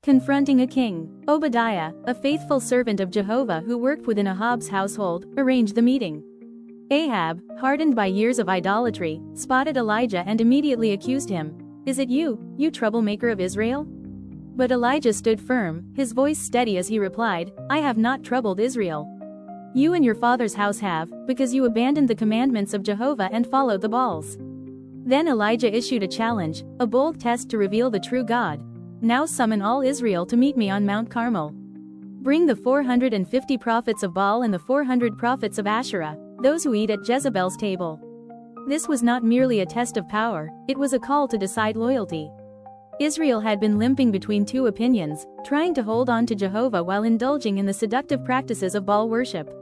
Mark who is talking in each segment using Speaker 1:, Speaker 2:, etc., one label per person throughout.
Speaker 1: Confronting a king. Obadiah, a faithful servant of Jehovah who worked within Ahab's household, arranged the meeting. Ahab, hardened by years of idolatry, spotted Elijah and immediately accused him. "Is it you, you troublemaker of Israel?" But Elijah stood firm, his voice steady as he replied, "I have not troubled Israel. You and your father's house have, because you abandoned the commandments of Jehovah and followed the Baals." Then Elijah issued a challenge, a bold test to reveal the true God. "Now summon all Israel to meet me on Mount Carmel. Bring the 450 prophets of Baal and the 400 prophets of Asherah, those who eat at Jezebel's table." This was not merely a test of power, it was a call to decide loyalty. Israel had been limping between two opinions, trying to hold on to Jehovah while indulging in the seductive practices of Baal worship.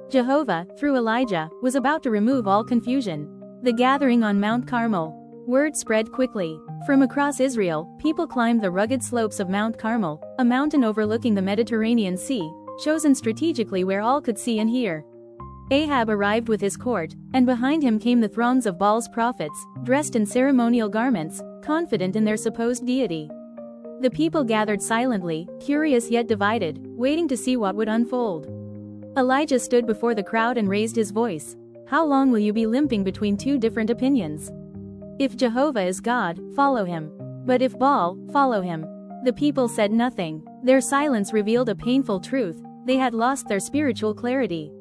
Speaker 1: Jehovah, through Elijah, was about to remove all confusion. The gathering on Mount Carmel. Word spread quickly. From across Israel, people climbed the rugged slopes of Mount Carmel, a mountain overlooking the Mediterranean Sea, chosen strategically where all could see and hear. Ahab arrived with his court, and behind him came the throngs of Baal's prophets, dressed in ceremonial garments, confident in their supposed deity. The people gathered silently, curious yet divided, waiting to see what would unfold. Elijah stood before the crowd and raised his voice. "How long will you be limping between two different opinions? If Jehovah is God, follow him. But if Baal, follow him." The people said nothing. Their silence revealed a painful truth: they had lost their spiritual clarity.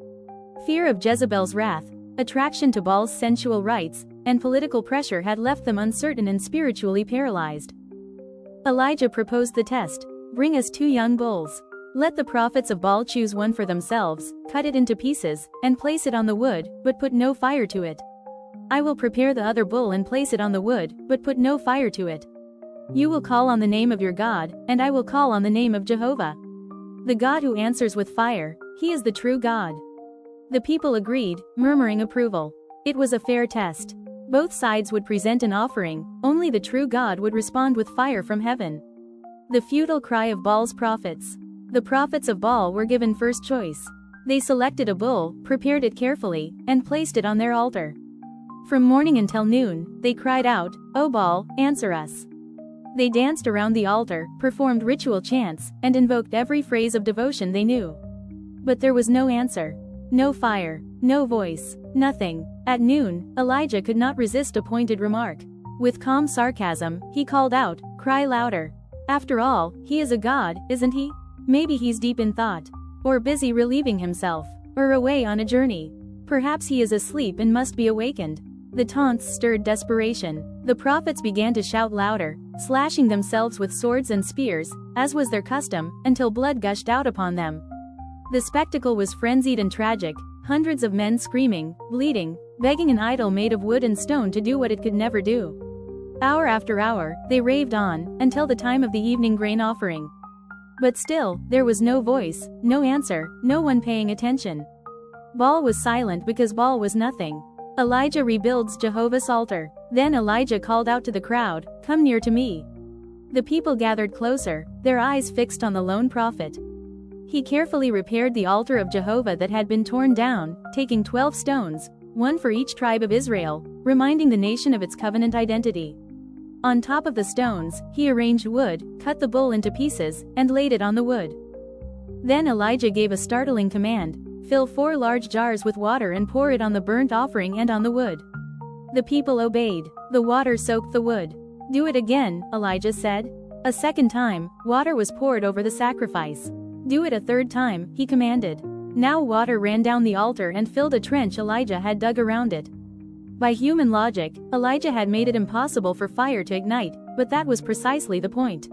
Speaker 1: Fear of Jezebel's wrath, attraction to Baal's sensual rites, and political pressure had left them uncertain and spiritually paralyzed. Elijah proposed the test. "Bring us 2 young bulls. Let the prophets of Baal choose one for themselves, cut it into pieces, and place it on the wood, but put no fire to it. I will prepare the other bull and place it on the wood, but put no fire to it. You will call on the name of your God, and I will call on the name of Jehovah. The God who answers with fire, he is the true God." The people agreed, murmuring approval. It was a fair test. Both sides would present an offering, only the true God would respond with fire from heaven. The futile cry of Baal's prophets. The prophets of Baal were given first choice. They selected a bull, prepared it carefully, and placed it on their altar. From morning until noon, they cried out, "O Baal, answer us." They danced around the altar, performed ritual chants, and invoked every phrase of devotion they knew. But there was no answer. No fire, no voice, nothing. At noon, Elijah could not resist a pointed remark. With calm sarcasm, he called out, "Cry louder. After all, he is a god, isn't he? Maybe he's deep in thought. Or busy relieving himself. Or away on a journey. Perhaps he is asleep and must be awakened." The taunts stirred desperation. The prophets began to shout louder, slashing themselves with swords and spears, as was their custom, until blood gushed out upon them. The spectacle was frenzied and tragic, hundreds of men screaming, bleeding, begging an idol made of wood and stone to do what it could never do. Hour after hour, they raved on, until the time of the evening grain offering. But still, there was no voice, no answer, no one paying attention. Baal was silent because Baal was nothing. Elijah rebuilds Jehovah's altar. Then Elijah called out to the crowd, "Come near to me." The people gathered closer, their eyes fixed on the lone prophet. He carefully repaired the altar of Jehovah that had been torn down, taking 12 stones, one for each tribe of Israel, reminding the nation of its covenant identity. On top of the stones, he arranged wood, cut the bull into pieces, and laid it on the wood. Then Elijah gave a startling command: "Fill 4 large jars with water and pour it on the burnt offering and on the wood." The people obeyed. The water soaked the wood. "Do it again," Elijah said. A second time, water was poured over the sacrifice. "Do it a third time," he commanded. Now water ran down the altar and filled a trench Elijah had dug around it. By human logic, Elijah had made it impossible for fire to ignite, but that was precisely the point.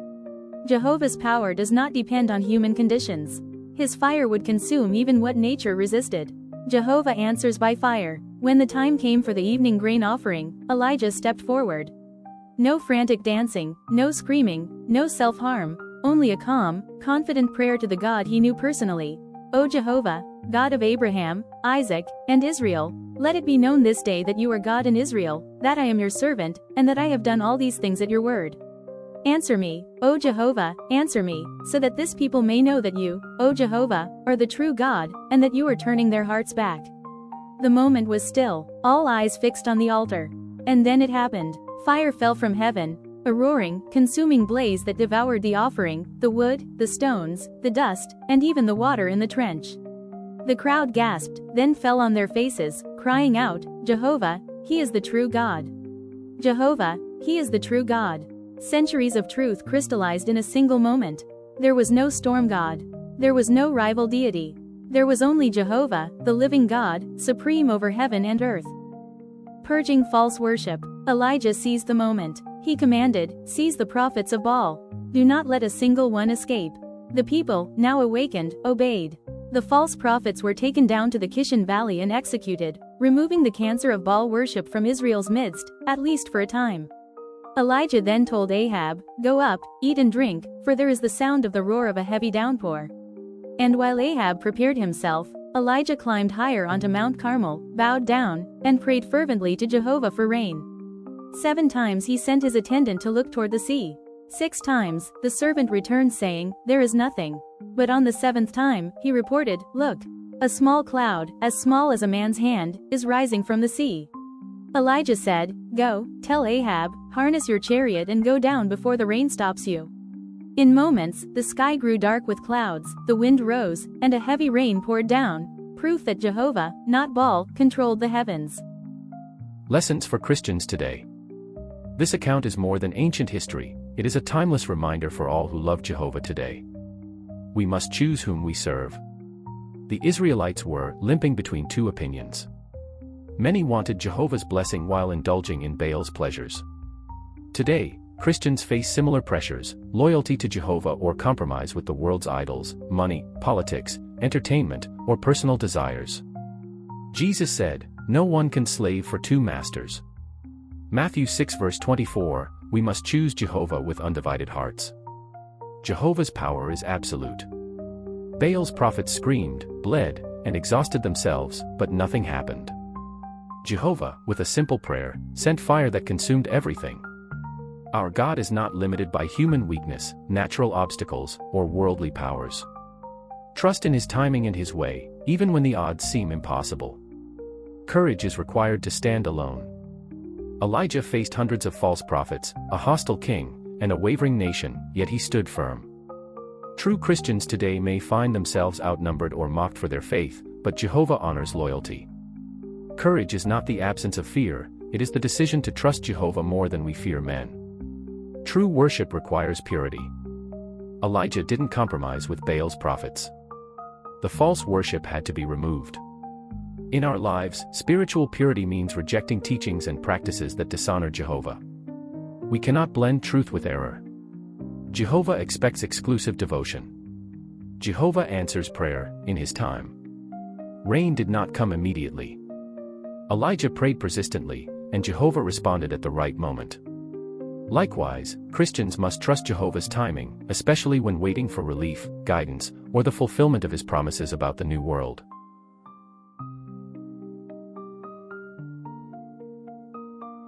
Speaker 1: Jehovah's power does not depend on human conditions. His fire would consume even what nature resisted. Jehovah answers by fire. When the time came for the evening grain offering, Elijah stepped forward. No frantic dancing, no screaming, no self-harm, only a calm, confident prayer to the God he knew personally. "O Jehovah, God of Abraham, Isaac, and Israel, let it be known this day that you are God in Israel, that I am your servant, and that I have done all these things at your word. Answer me, O Jehovah, answer me, so that this people may know that you, O Jehovah, are the true God, and that you are turning their hearts back." The moment was still, all eyes fixed on the altar. And then it happened. Fire fell from heaven, a roaring, consuming blaze that devoured the offering, the wood, the stones, the dust, and even the water in the trench. The crowd gasped, then fell on their faces, crying out, "Jehovah, He is the true God. Jehovah, He is the true God." Centuries of truth crystallized in a single moment. There was no storm god. There was no rival deity. There was only Jehovah, the living God, supreme over heaven and earth. Purging false worship. Elijah seized the moment. He commanded, "Seize the prophets of Baal. Do not let a single one escape." The people, now awakened, obeyed. The false prophets were taken down to the Kishon Valley and executed, removing the cancer of Baal worship from Israel's midst, at least for a time. Elijah then told Ahab, "Go up, eat and drink, for there is the sound of the roar of a heavy downpour." And while Ahab prepared himself, Elijah climbed higher onto Mount Carmel, bowed down, and prayed fervently to Jehovah for rain. 7 times he sent his attendant to look toward the sea. 6 times, the servant returned saying, "There is nothing." But on the 7th time, he reported, "Look, a small cloud, as small as a man's hand, is rising from the sea." Elijah said, "Go, tell Ahab, harness your chariot and go down before the rain stops you." In moments, the sky grew dark with clouds, the wind rose, and a heavy rain poured down, proof that Jehovah, not Baal, controlled the heavens.
Speaker 2: Lessons for Christians today. This account is more than ancient history, it is a timeless reminder for all who love Jehovah today. We must choose whom we serve. The Israelites were limping between 2 opinions. Many wanted Jehovah's blessing while indulging in Baal's pleasures. Today, Christians face similar pressures: loyalty to Jehovah or compromise with the world's idols, money, politics, entertainment, or personal desires. Jesus said, "No one can slave for 2 masters." Matthew 6 verse 24, we must choose Jehovah with undivided hearts. Jehovah's power is absolute. Baal's prophets screamed, bled, and exhausted themselves, but nothing happened. Jehovah, with a simple prayer, sent fire that consumed everything. Our God is not limited by human weakness, natural obstacles, or worldly powers. Trust in His timing and His way, even when the odds seem impossible. Courage is required to stand alone. Elijah faced hundreds of false prophets, a hostile king, and a wavering nation, yet he stood firm. True Christians today may find themselves outnumbered or mocked for their faith, but Jehovah honors loyalty. Courage is not the absence of fear, it is the decision to trust Jehovah more than we fear men. True worship requires purity. Elijah didn't compromise with Baal's prophets. The false worship had to be removed. In our lives, spiritual purity means rejecting teachings and practices that dishonor Jehovah. We cannot blend truth with error. Jehovah expects exclusive devotion. Jehovah answers prayer in His time. Rain did not come immediately. Elijah prayed persistently, and Jehovah responded at the right moment. Likewise, Christians must trust Jehovah's timing, especially when waiting for relief, guidance, or the fulfillment of His promises about the new world.